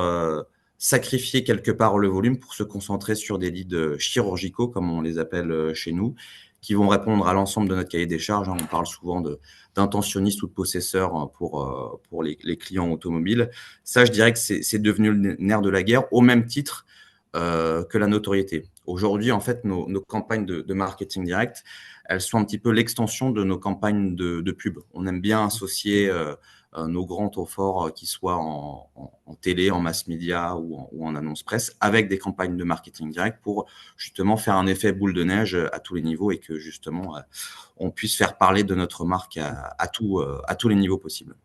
sacrifier quelque part le volume pour se concentrer sur des leads chirurgicaux, comme on les appelle chez nous, qui vont répondre à l'ensemble de notre cahier des charges. On parle souvent d'intentionnistes ou de possesseurs pour les clients automobiles. Ça, je dirais que c'est devenu le nerf de la guerre, au même titre que la notoriété. Aujourd'hui, en fait, nos campagnes de marketing direct, elles sont un petit peu l'extension de nos campagnes de pub. On aime bien associer nos grands temps forts, qu'ils soient en télé, en mass media ou en annonce presse, avec des campagnes de marketing direct pour justement faire un effet boule de neige à tous les niveaux et que justement on puisse faire parler de notre marque à tous les niveaux possibles.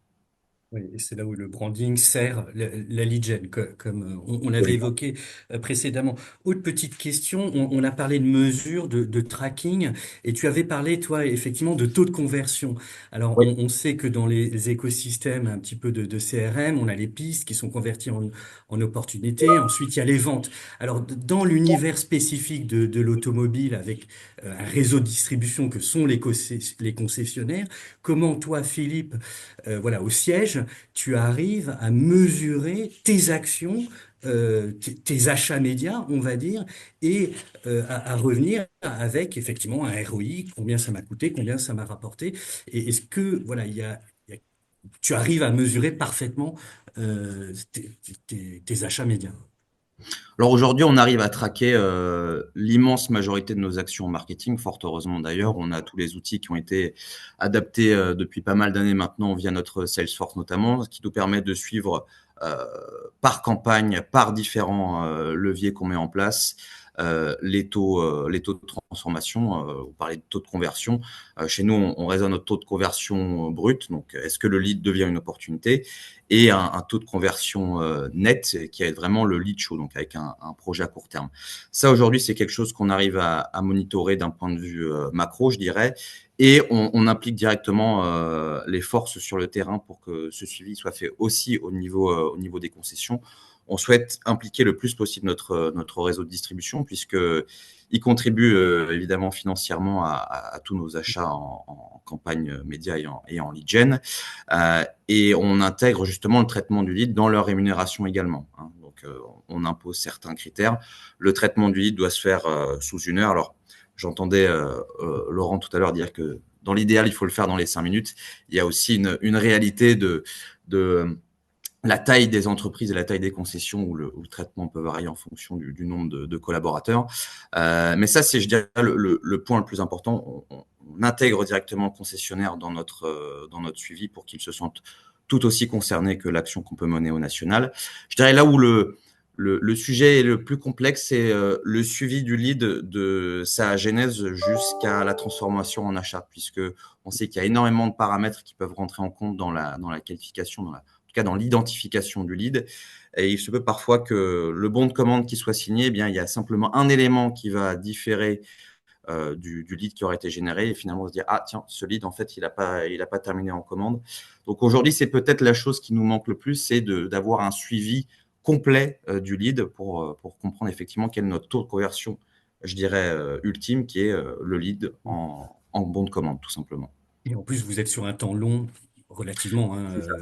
Oui, et c'est là où le branding sert la lead gen, comme on l'avait Oui. évoqué précédemment. Autre petite question, on a parlé de mesures, de tracking, et tu avais parlé, toi, effectivement, de taux de conversion. Alors, Oui. on sait que dans les écosystèmes un petit peu de CRM, on a les pistes qui sont converties en opportunités, ensuite il y a les ventes. Alors, dans l'univers spécifique de l'automobile, avec un réseau de distribution que sont les concessionnaires, comment toi, Philippe, voilà, au siège, tu arrives à mesurer tes actions, tes achats médias, on va dire, et à revenir avec effectivement un ROI, combien ça m'a coûté, combien ça m'a rapporté, et est-ce que voilà, tu arrives à mesurer parfaitement tes achats médias? Alors aujourd'hui, on arrive à traquer l'immense majorité de nos actions en marketing, fort heureusement d'ailleurs. On a tous les outils qui ont été adaptés depuis pas mal d'années maintenant via notre Salesforce notamment, ce qui nous permet de suivre euh, par campagne, par différents leviers qu'on met en place, les taux de transformation. Vous parlez de taux de conversion. Chez nous, on raisonne au taux de conversion brut. Donc, est-ce que le lead devient une opportunité? Et un taux de conversion net qui est vraiment le lead show, donc avec un projet à court terme. Ça, aujourd'hui, c'est quelque chose qu'on arrive à monitorer d'un point de vue macro, je dirais, et on implique directement les forces sur le terrain pour que ce suivi soit fait aussi au niveau des concessions. On souhaite impliquer le plus possible notre réseau de distribution, puisqu'il contribue évidemment financièrement à tous nos achats en campagne média et en lead gen. Et on intègre justement le traitement du lead dans leur rémunération également. Donc, on impose certains critères. Le traitement du lead doit se faire sous 1 heure. Alors, j'entendais Laurent tout à l'heure dire que dans l'idéal, il faut le faire dans les 5 minutes. Il y a aussi une réalité de la taille des entreprises et la taille des concessions où le traitement peut varier en fonction du nombre de collaborateurs. Mais ça, c'est, je dirais, le point le plus important. On intègre directement le concessionnaire dans notre suivi pour qu'il se sente tout aussi concerné que l'action qu'on peut mener au national. Je dirais là où le sujet est le plus complexe, c'est le suivi du lead de sa genèse jusqu'à la transformation en achat, puisque on sait qu'il y a énormément de paramètres qui peuvent rentrer en compte dans la qualification, en tout cas dans l'identification du lead. Et il se peut parfois que le bon de commande qui soit signé, eh bien, il y a simplement un élément qui va différer du lead qui aurait été généré et finalement on se dire, ah tiens, ce lead, en fait, il n'a pas terminé en commande. Donc aujourd'hui, c'est peut-être la chose qui nous manque le plus, c'est d'avoir un suivi complet du lead pour comprendre effectivement quel est notre taux de conversion, je dirais, ultime, qui est le lead en bon de commande, tout simplement. Et en plus, vous êtes sur un temps long, relativement, hein, C'est ça.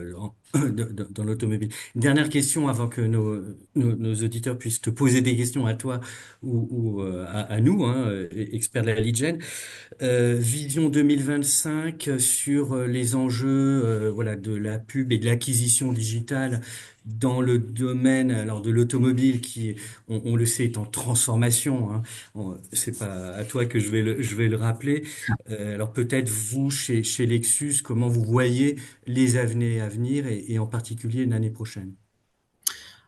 dans l'automobile. Une dernière question avant que nos auditeurs puissent te poser des questions à toi ou à nous, hein, experts de la lead gen. Vision 2025 sur les enjeux voilà, de la pub et de l'acquisition digitale dans le domaine alors, de l'automobile qui, on le sait, est en transformation. Hein. C'est pas à toi que je vais le rappeler. Alors peut-être vous, chez Lexus, comment vous voyez les années à venir et en particulier l'année prochaine?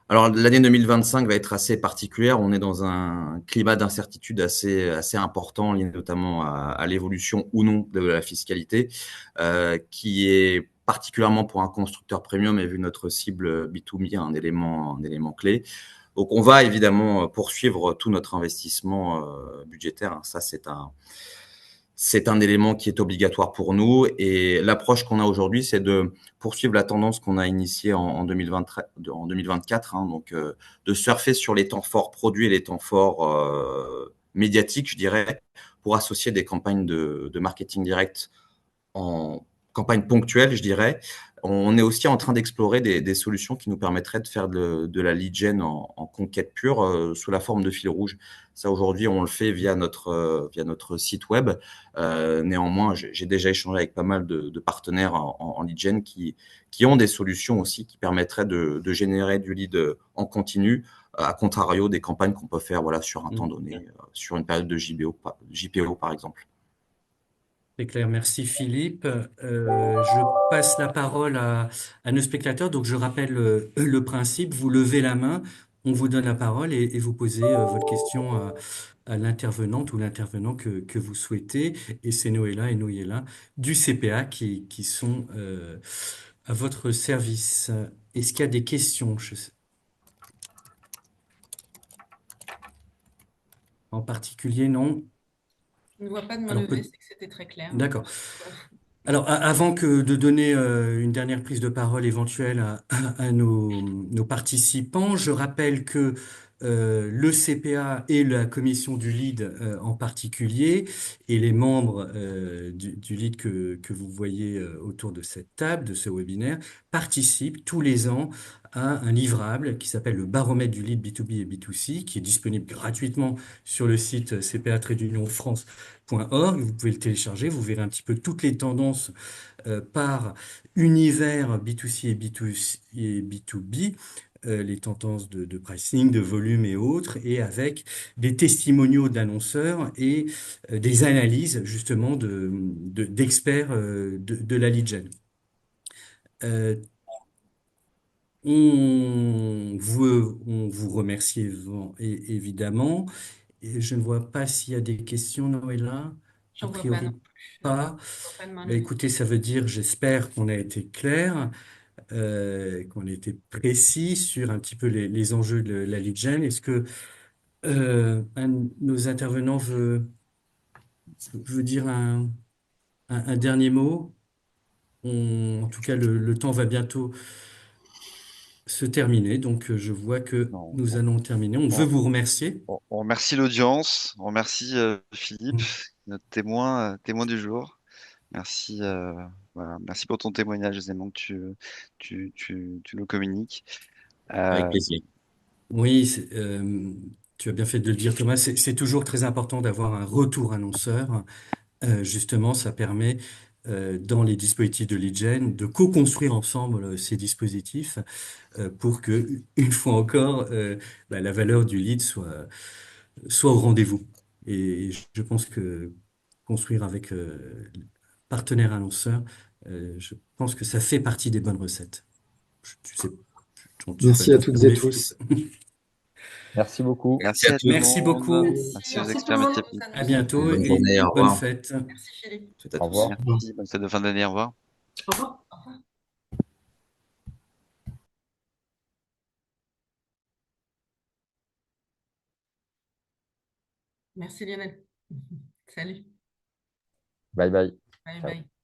Alors, l'année 2025 va être assez particulière. On est dans un climat d'incertitude assez important, lié notamment à l'évolution ou non de la fiscalité, qui est particulièrement pour un constructeur premium et vu notre cible B2B, un élément clé. Donc, on va évidemment poursuivre tout notre investissement budgétaire. Hein. Ça, c'est un élément qui est obligatoire pour nous et l'approche qu'on a aujourd'hui, c'est de poursuivre la tendance qu'on a initiée en 2024, hein, donc de surfer sur les temps forts produits et les temps forts médiatiques, je dirais, pour associer des campagnes de marketing direct en campagne ponctuelle, je dirais. On est aussi en train d'explorer des solutions qui nous permettraient de faire de la lead gen en conquête pure sous la forme de fil rouge. Ça, aujourd'hui, on le fait via notre site web. Néanmoins, j'ai déjà échangé avec pas mal de partenaires en lead gen qui ont des solutions aussi qui permettraient de générer du lead en continu, à contrario des campagnes qu'on peut faire voilà, sur un temps donné, sur une période de JPO par exemple. C'est clair, merci Philippe. Je passe la parole à nos spectateurs. Donc je rappelle le principe, vous levez la main, on vous donne la parole et vous posez votre question à l'intervenante ou l'intervenant que vous souhaitez. Et c'est Noëlla et Noëlla du CPA qui sont à votre service. Est-ce qu'il y a des questions en particulier? Non? Je ne vois pas de main Alors, levée, c'est que c'était très clair. d'accord. Alors, avant que de donner une dernière prise de parole éventuelle à nos participants, je rappelle que le CPA et la commission du lead en particulier, et les membres du lead que vous voyez autour de cette table, de ce webinaire, participent tous les ans à un livrable qui s'appelle le baromètre du lead B2B et B2C, qui est disponible gratuitement sur le site cpa-france.org. Vous pouvez le télécharger, vous verrez un petit peu toutes les tendances par univers B2C et B2C et B2B, les tendances de pricing, de volume et autres, et avec des testimoniaux d'annonceurs et des analyses justement d'experts de la lead gen. Euh, on vous remercie évidemment. Et je ne vois pas s'il y a des questions, Noëlla. A J'en vois pas non priori, plus. pas. Je vois pas de main Bah, levée. écoutez, ça veut dire, j'espère qu'on a été clair, qu'on a été précis sur un petit peu les enjeux de la lead gen. Est-ce que un de nos intervenants veut dire un dernier mot? En tout cas, le temps va bientôt se terminer, donc je vois que Non, nous allons terminer. On veut on, vous remercier. on remercie l'audience, on remercie Philippe, Mm. notre témoin du jour. Merci, voilà, merci pour ton témoignage, les éléments que tu nous communiques. Avec Euh, plaisir. Oui, tu as bien fait de le dire, Thomas. C'est toujours très important d'avoir un retour annonceur. Justement, ça permet, dans les dispositifs de lead gen, de co-construire ensemble ces dispositifs pour que, une fois encore, la valeur du lead soit au rendez-vous. Et je pense que construire avec partenaire annonceur, je pense que ça fait partie des bonnes recettes. Tu sais, tu peux Merci à le toutes et confirmer, Philippe. tous. Merci beaucoup. Merci à tout le Merci monde. beaucoup. Merci aux Merci tout experts le monde métiers. pour vos À annonces. bientôt Bonne et journée, au bonne revoir. fête. Merci Philippe. Faites à Au tous. revoir. Merci, bonne fête de fin d'année, au revoir. Au revoir. Au revoir. Merci Lionel. Salut. Bye bye. Bye Ciao. bye.